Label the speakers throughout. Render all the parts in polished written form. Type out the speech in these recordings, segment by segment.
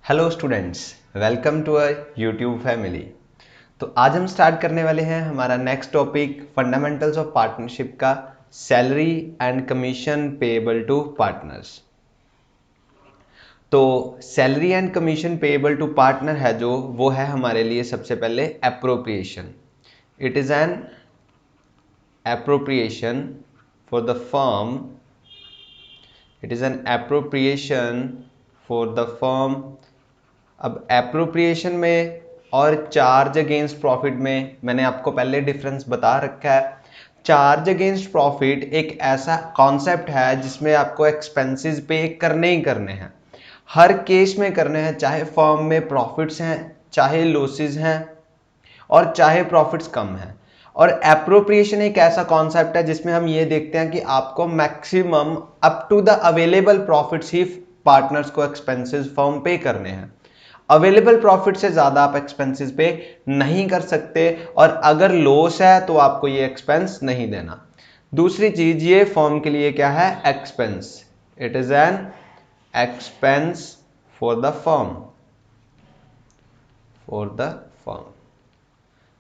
Speaker 1: Hello students, welcome to our YouTube family. तो आज हम स्टार्ट करने वाले हैं हमारा next topic fundamentals of partnership का, salary and commission payable to partners. तो salary and commission payable to partner है जो वो है हमारे लिए सबसे पहले appropriation. It is an appropriation for the firm. It is an appropriation for the firm. अब एप्रोप्रिएशन में और चार्ज अगेंस्ट प्रॉफिट में मैंने आपको पहले डिफरेंस बता रखा है। चार्ज अगेंस्ट प्रॉफिट एक ऐसा कॉन्सेप्ट है जिसमें आपको एक्सपेंसेस पे करने ही करने हैं, हर केस में करने हैं, चाहे फर्म में प्रॉफिट्स हैं, चाहे लॉसेस हैं और चाहे प्रॉफिट्स कम हैं। और एप्रोप्रिएशन एक ऐसा कॉन्सेप्ट है जिसमें हम ये देखते हैं कि आपको maximum up to the available profits ही पार्टनर्स को एक्सपेंसेस फर्म पे करने हैं। अवेलेबल प्रॉफिट से ज्यादा आप एक्सपेंसेस पे नहीं कर सकते और अगर लॉस है तो आपको ये एक्सपेंस नहीं देना। दूसरी चीज, ये फर्म के लिए क्या है? Expense. It is an expense for the firm. For the firm.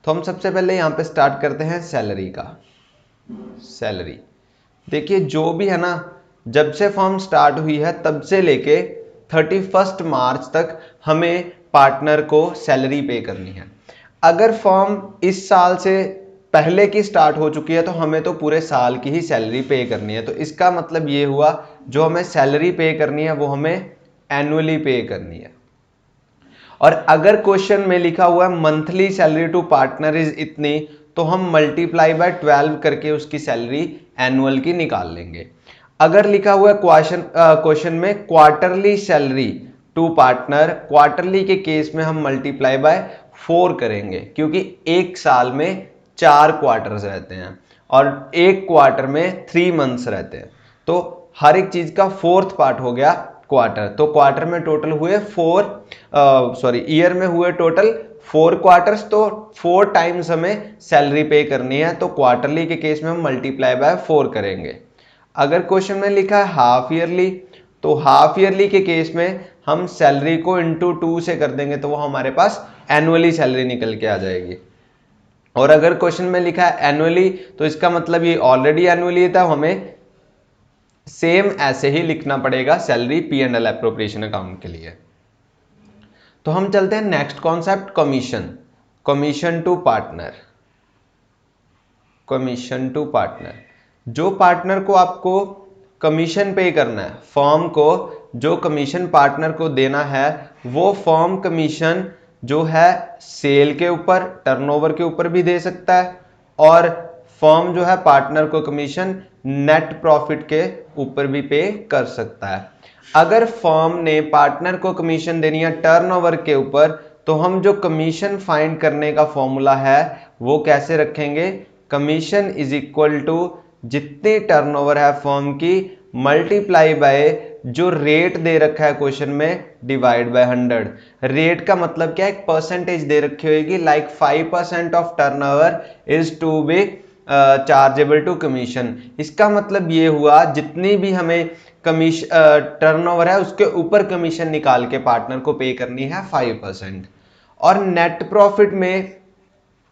Speaker 1: तो हम सबसे पहले यहां पे स्टार्ट करते हैं सैलरी का। सैलरी देखिए, जो भी है ना, जब से फर्म स्टार्ट हुई है तब से लेके 31 मार्च तक हमें पार्टनर को सैलरी पे करनी है। अगर फर्म इस साल से पहले की स्टार्ट हो चुकी है तो हमें तो पूरे साल की ही सैलरी पे करनी है। तो इसका मतलब ये हुआ, जो हमें सैलरी पे करनी है वो हमें एनुअली पे करनी है। और अगर क्वेश्चन में लिखा हुआ है monthly salary to partner is इतनी, तो हम मल्टीप्लाई बाय 12 करके उसकी सैलरी एनुअल की निकाल लेंगे। अगर लिखा हुआ है क्वेश्चन में quarterly salary to partner, quarterly के केस में हम मल्टीप्लाई बाय 4 करेंगे, क्योंकि एक साल में 4 क्वार्टर्स रहते हैं और एक क्वार्टर में 3 मंथ्स रहते हैं। तो हर एक चीज का 4th पार्ट हो गया क्वार्टर। तो क्वार्टर में टोटल हुए ईयर में हुए टोटल 4 क्वार्टर्स। तो 4 टाइम्स हमें सैलरी पे करनी है, तो क्वार्टरली के केस में हम मल्टीप्लाई बाय 4 करेंगे। अगर क्वेश्चन में लिखा है हाफ ईयरली, तो हाफ ईयरली के केस में हम सैलरी को इंटू 2 से कर देंगे, तो वो हमारे पास एनुअली सैलरी निकल के आ जाएगी। और अगर क्वेश्चन में लिखा है एनुअली, तो इसका मतलब ये ऑलरेडी एनुअली था, हमें सेम ऐसे ही लिखना पड़ेगा salary P and L appropriation account के लिए। तो हम चलते हैं next concept, commission. Commission to partner. Commission to partner, जो पार्टनर को आपको कमीशन पे करना है, फर्म को जो कमीशन पार्टनर को देना है, वो फर्म कमीशन जो है सेल के ऊपर, टर्नओवर के ऊपर भी दे सकता है, और फर्म जो है पार्टनर को कमीशन नेट प्रॉफिट के ऊपर भी पे कर सकता है। अगर फर्म ने पार्टनर को कमीशन देनी है टर्नओवर के ऊपर, तो हम जो कमीशन फाइंड करने का फॉर्मूला है वो कैसे रखेंगे? कमीशन इज इक्वल टू जितनी टर्नओवर है फर्म की मल्टीप्लाई बाय जो रेट दे रखा है क्वेश्चन में डिवाइड बाय 100। रेट का मतलब क्या है? एक परसेंटेज दे रखी होगी, like 5% of turnover is to be chargeable to commission. इसका मतलब ये हुआ जितनी भी हमें कमीशन टर्नओवर है उसके ऊपर कमीशन निकाल के पार्टनर को पे करनी है 5%। और नेट प्रॉफिट में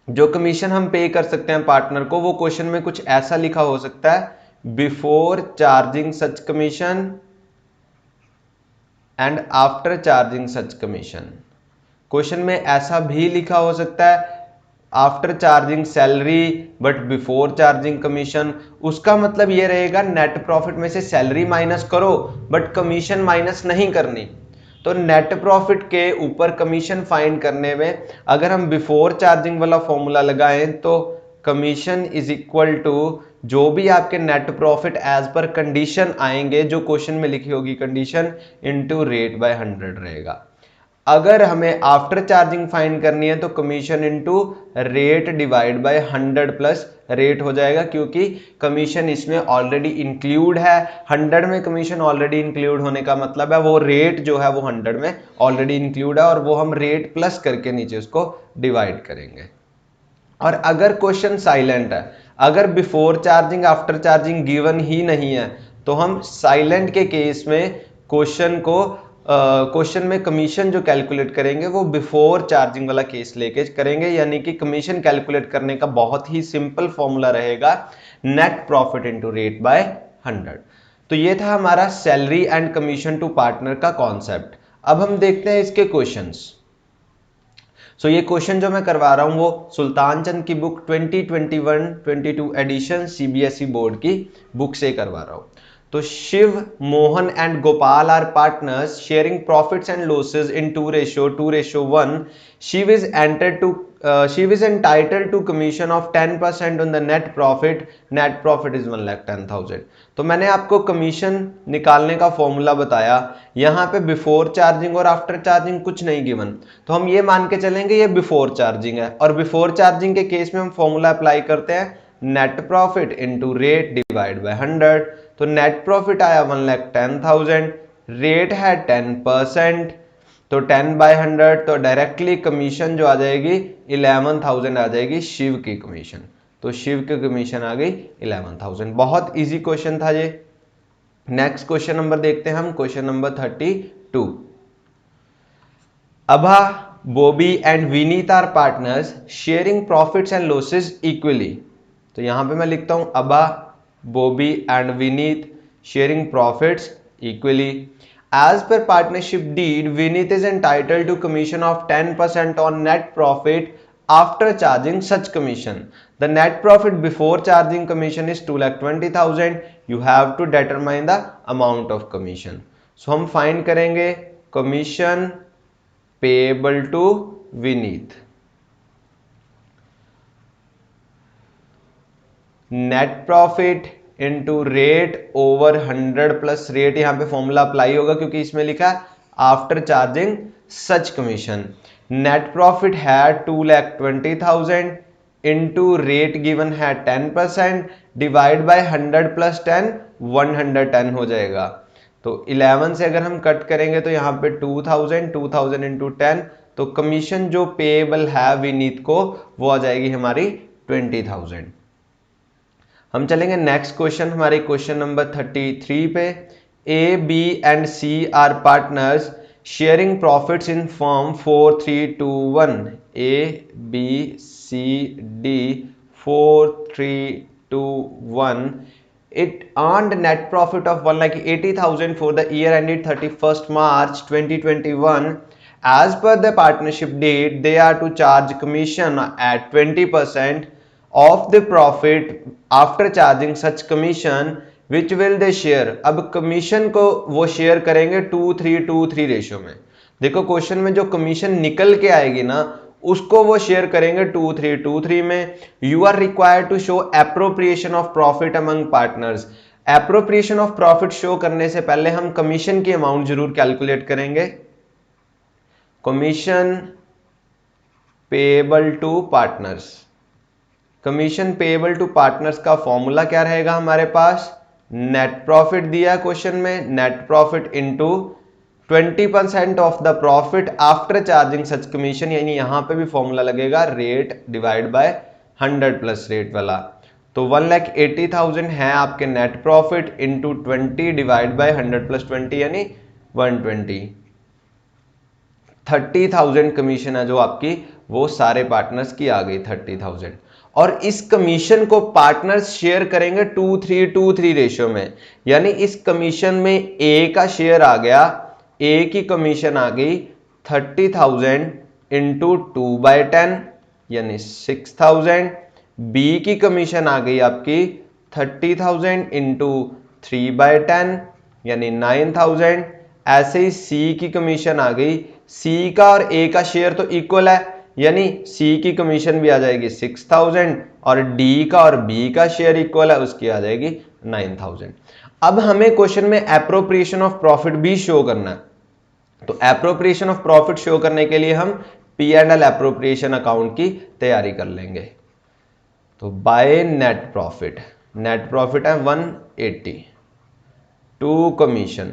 Speaker 1: जो कमीशन हम पे कर सकते हैं पार्टनर को, वो क्वेश्चन में कुछ ऐसा लिखा हो सकता है, before charging such commission and after charging such commission. Question में ऐसा भी लिखा हो सकता है, after charging salary but before charging commission. उसका मतलब ये रहेगा नेट प्रॉफिट में से सैलरी माइनस करो बट कमीशन माइनस नहीं करनी। तो नेट प्रॉफिट के ऊपर कमीशन फाइंड करने में अगर हम बिफोर चार्जिंग वाला फॉर्मूला लगाएं, तो कमीशन इज इक्वल टू जो भी आपके net profit as per condition आएंगे, जो क्वेश्चन में लिखी होगी कंडीशन, इनटू रेट बाय 100 रहेगा। अगर हमें आफ्टर चार्जिंग फाइंड करनी है तो commission into rate divide by 100 plus rate हो जाएगा, क्योंकि कमीशन इसमें ऑलरेडी इंक्लूड है। 100 में कमीशन ऑलरेडी इंक्लूड होने का मतलब है वो रेट जो है वो 100 में ऑलरेडी इंक्लूड है, और वो हम रेट प्लस करके नीचे उसको डिवाइड करेंगे। और अगर क्वेश्चन साइलेंट है, अगर before charging after charging given ही नहीं है, तो हम साइलेंट के केस में क्वेश्चन को क्वेश्चन में कमीशन जो कैलकुलेट करेंगे वो बिफोर चार्जिंग वाला केस लेके करेंगे, यानी कि कमीशन कैलकुलेट करने का बहुत ही सिंपल फॉर्मूला रहेगा net profit into rate by 100। तो ये था हमारा salary and commission to partner का कॉन्सेप्ट। अब हम देखते हैं इसके क्वेश्चंस। सो ये क्वेश्चन जो मैं करवा रहा हूं वो सुल्तान चंद की बुक 2021-22 एडिशन सीबीएसई बोर्ड की बुक से करवा रहा हूं। तो Shiv, Mohan and Gopal are partners sharing profits and losses in 2:1. Shiv is entitled to commission of 10% on the net profit. Net profit is 1,10,000. तो मैंने आपको कमीशन निकालने का फॉर्मूला बताया। यहाँ पे बिफोर चार्जिंग और आफ्टर चार्जिंग कुछ नहीं गिवन, तो हम ये मान के चलेंगे ये बिफोर चार्जिंग है, और बिफोर चार्जिंग के केस में हम फॉर्मूला अप्लाई करते हैं net profit into rate divide by 100। तो नेट प्रॉफिट आया 1,10,000, रेट है 10%, तो 10/100, तो डायरेक्टली कमीशन जो आ जाएगी 11,000 आ जाएगी शिव की कमीशन। तो शिव की कमीशन आ गई 11,000। बहुत इजी क्वेश्चन था ये। नेक्स्ट क्वेश्चन नंबर देखते हैं हम, question number 32। Abha, Bobby and Vineet are partners sharing profits and losses equally. तो यहां पे मैं लिखता हूं Abha, Bobby and Vineet sharing profits equally. As per partnership deed, Vineet is entitled to commission of 10% on net profit after charging such commission. The net profit before charging commission is 2,20,000. You have to determine the amount of commission. So हम find करेंगे commission payable to Vineet. Net profit into rate over 100 plus rate, यहाँ पे formula apply होगा क्योंकि इसमें लिखा है after charging such commission. Net profit है 2,20,000 इनटू रेट गिवन है 10% डिवाइड बाय 100 प्लस 10 110 हो जाएगा। तो 11 से अगर हम कट करेंगे तो यहाँ पे 2,000 इनटू 10, तो कमीशन जो पेएबल है विनीत को वो आ जाएगी हमारी 20,000। हम चलेंगे नेक्स्ट क्वेश्चन, हमारे क्वेश्चन नंबर 33 पे। A, B and C are partners sharing profits in form 4-3-2-1। A, B, C, D 4-3-2-1। It earned net profit of 1,80,000 for the year ended 31st March 2021. As per the partnership date, they are to charge commission at 20% of the profit after charging such commission. Which will they share? अब commission को वो share करेंगे 2:3-2:3 ratio में। देखो question में जो commission निकल के आएगी ना उसको वो शेयर करेंगे 2:3-2:3 में। You are required to show appropriation of profit among partners. Appropriation of profit show करने से पहले हम कमीशन की अमाउंट जरूर कैलकुलेट करेंगे। Commission payable to partners, commission payable to partners का फॉर्मूला क्या रहेगा हमारे पास? नेट प्रॉफिट दिया क्वेश्चन में, net profit into 20% of the profit after charging such commission, यानी यहां पे भी फॉर्मूला लगेगा rate divide by 100 plus rate वाला। तो 1,80,000 है आपके net profit into 20 divide by 100 plus 20 यानी 120। 30,000 कमीशन है जो आपकी वो सारे पार्टनर्स की आ गई 30,000। और इस कमीशन को पार्टनर्स शेयर करेंगे 2:3-2:3 रेशियो में, यानी इस कमीशन में ए का शेयर आ गया, ए की कमीशन आ गई 30,000 इंटू 2/10 यानी 6,000। बी की कमीशन आ गई आपकी 30,000 इंटू 3/10 यानी 9,000। ऐसे ही सी की कमीशन आ गई, सी का और ए का शेयर तो इक्वल है यानी सी की कमीशन भी आ जाएगी 6,000 और डी का और बी का शेयर इक्वल है उसकी आ जाएगी 9,000। अब हमें क्वेश्चन में एप्रोप्रिएशन ऑफ प्रॉफिट भी शो करना है, तो एप्रोप्रिएशन ऑफ प्रॉफिट शो करने के लिए हम P&L एप्रोप्रिएशन अकाउंट की तैयारी कर लेंगे। तो by net profit, net profit है 180 टू कमीशन,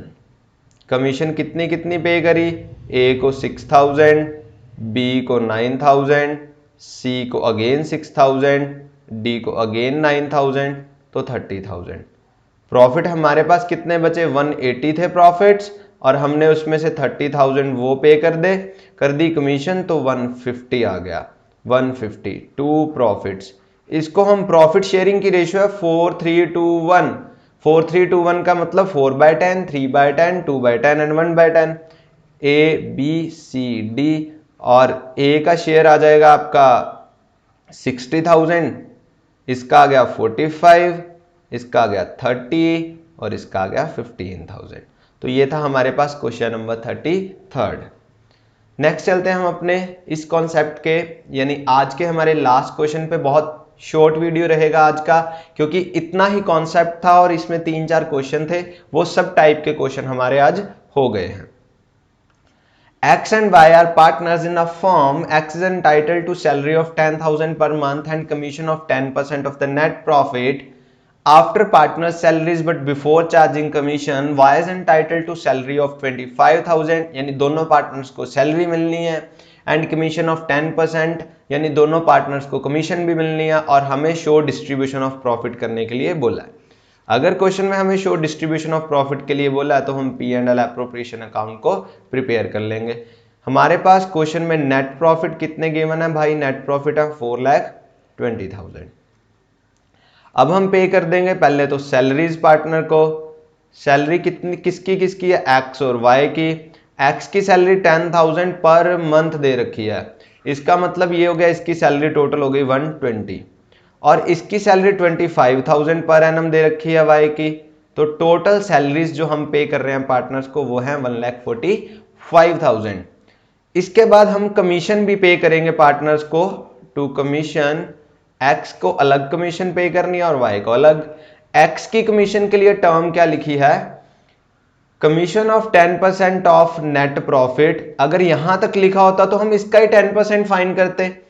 Speaker 1: कमीशन कितनी कितनी पे करी? ए को 6,000, बी को 9,000, सी को अगेन 6,000, डी को अगेन 9,000, तो 30,000। प्रॉफिट हमारे पास कितने बचे? 180 थे प्रॉफिट्स और हमने उसमें से 30,000 वो पे कर दी कमीशन, तो 150 आ गया, 150 टू प्रॉफिट्स। इसको हम प्रॉफिट शेयरिंग की रेशियो है 4:3 to 1। 4:3 to 1 का मतलब 4/10, 3/10, 2/10 and 1/10। A B C D, और ए का शेयर आ जाएगा आपका 60,000, इसका आ गया 45, इसका आ गया 30 और इसका आ गया 15,000। तो ये था हमारे पास क्वेश्चन नंबर 33। नेक्स्ट चलते हैं हम अपने इस कॉन्सेप्ट के, यानी आज के हमारे लास्ट क्वेश्चन पे। बहुत शॉर्ट वीडियो रहेगा आज का, क्योंकि इतना ही कॉन्सेप्ट था और इसमें 3-4 क्वेश्चन थे, वो सब टाइप के क्वेश्चन हमारे आज हो गए हैं। X and Y are partners in a firm. X is entitled to salary of 10,000 per month and commission of 10% of the net profit after partners' salaries, but before charging commission. Y is entitled to salary of 25,000, यानी दोनों partners को salary मिलनी है, and commission of 10%, यानी दोनों partners को commission भी मिलनी है, और हमें शो डिस्ट्रीब्यूशन ऑफ प्रॉफिट करने के लिए बोला है। अगर क्वेश्चन में हमें शो डिस्ट्रीब्यूशन ऑफ प्रॉफिट के लिए बोला है तो हम P&L एप्रोप्रिएशन अकाउंट को प्रिपेयर कर लेंगे। हमारे पास क्वेश्चन में नेट प्रॉफिट कितने गिवन है भाई? नेट प्रॉफिट है 4,20,000। अब हम पे कर देंगे पहले तो सैलरीज पार्टनर को। सैलरी कितनी किसकी है? एक्स और वाई की। एक्स की सैलरी 10,000 पर मंथ दे रखी है, इसका मतलब ये हो गया इसकी सैलरी टोटल हो गई 120, और इसकी सैलरी 25,000 पर एनम दे रखी है वाई की। तो टोटल सैलरीज जो हम पे कर रहे हैं पार्टनर्स को वो है 1,45,000। इसके बाद हम कमीशन भी पे करेंगे पार्टनर्स को। टू कमीशन, एक्स को अलग कमीशन पे करनी है और वाई को अलग। एक्स की कमीशन के लिए टर्म क्या लिखी है? Commission of 10% of net profit. अगर यहां तक लिखा होता तो हम इसका ही 10% फाइन करते।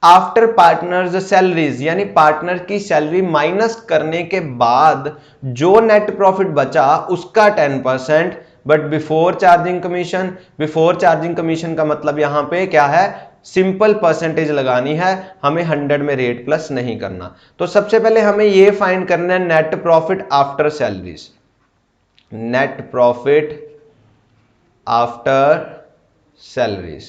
Speaker 1: आफ्टर पार्टनर्स सैलरीज, यानी पार्टनर की सैलरी माइनस करने के बाद जो नेट प्रॉफिट बचा उसका 10%, but before charging commission. Before charging commission का मतलब यहां पे क्या है? सिंपल परसेंटेज लगानी है, हमें 100 में रेट प्लस नहीं करना। तो सबसे पहले हमें यह फाइंड करना है net profit after salaries. Net profit after salaries,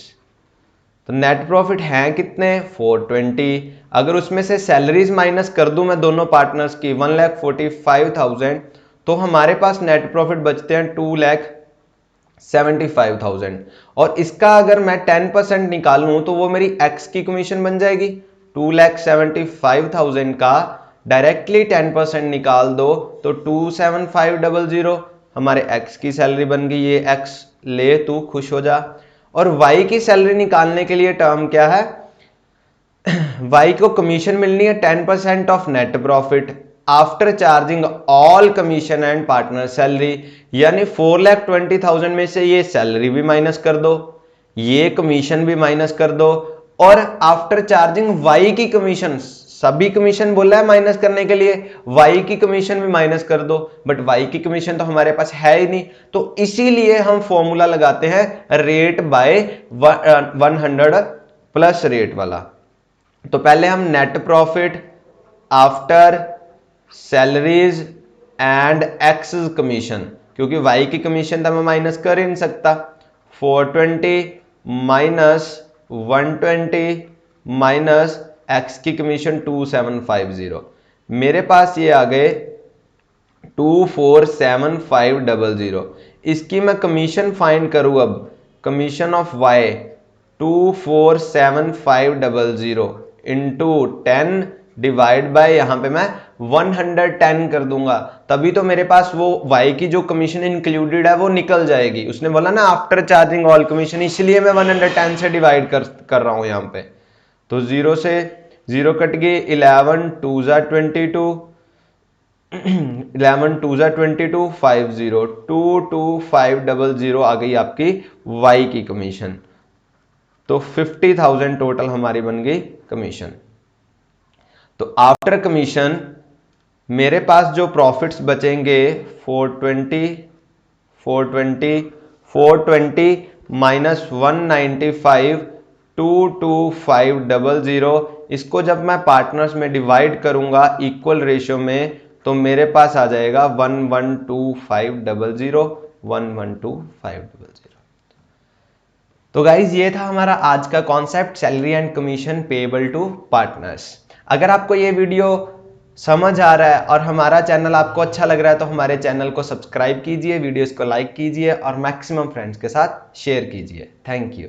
Speaker 1: तो नेट प्रॉफिट है कितने? 420। अगर उसमें से सैलरीज माइनस कर दूं मैं दोनों पार्टनर्स की 1,45,000, तो हमारे पास नेट प्रॉफिट बचते हैं 2,75,000। और इसका अगर मैं 10% निकालूं तो वो मेरी एक्स की कमीशन बन जाएगी। 2,75,000 का डायरेक्टली 10% निकाल दो तो 2,75,000 हमारे एक्स की सैलरी बन गई। ये एक्स ले, तू खुश हो जा। और वाई की सैलरी निकालने के लिए टर्म क्या है? वाई को कमीशन मिलनी है 10% of net profit after charging all commission and partner salary, यानी 4,20,000 में से ये सैलरी भी माइनस कर दो, ये कमीशन भी माइनस कर दो, और आफ्टर चार्जिंग वाई की कमीशन, सभी कमीशन बोला है माइनस करने के लिए, वाई की कमीशन भी माइनस कर दो, बट वाई की कमीशन तो हमारे पास है ही नहीं, तो इसीलिए हम फॉर्मूला लगाते हैं रेट बाय 100 प्लस रेट वाला। तो पहले हम net profit after salaries and x commission, क्योंकि वाई की कमीशन तो मैं माइनस कर ही नहीं सकता। 420 माइनस 120 माइनस एक्स की कमीशन 2,750, मेरे पास ये आ गए 2,47,500। इसकी मैं कमीशन फाइंड करूं, अब commission of Y 2,47,500 into 10 divide by, यहां पे मैं 110 कर दूंगा, तभी तो मेरे पास वो वाई की जो कमीशन इंक्लूडेड है वो निकल जाएगी। उसने बोला ना आफ्टर चार्जिंग ऑल कमीशन, इसलिए मैं 110 से डिवाइड कर रहा हूं यहां पे। तो 0 से 0 कट गए, 11 2 22, 11 2 22, 50 22500 आ गई आपकी वाई की कमीशन। तो 50,000 टोटल हमारी बन गई कमीशन। तो आफ्टर कमीशन मेरे पास जो प्रॉफिट्स बचेंगे 420 माइनस 195 22500, इसको जब मैं पार्टनर्स में डिवाइड करूंगा इक्वल रेशियो में, तो मेरे पास आ जाएगा 112,500 112500। तो गाइज ये था हमारा आज का concept, salary and commission payable to partners. अगर आपको ये वीडियो समझ आ रहा है और हमारा चैनल आपको अच्छा लग रहा है तो हमारे चैनल को सब्सक्राइब कीजिए, वीडियोस को लाइक कीजिए और मैक्सिमम फ्रेंड्स के साथ शेयर कीजिए। Thank you.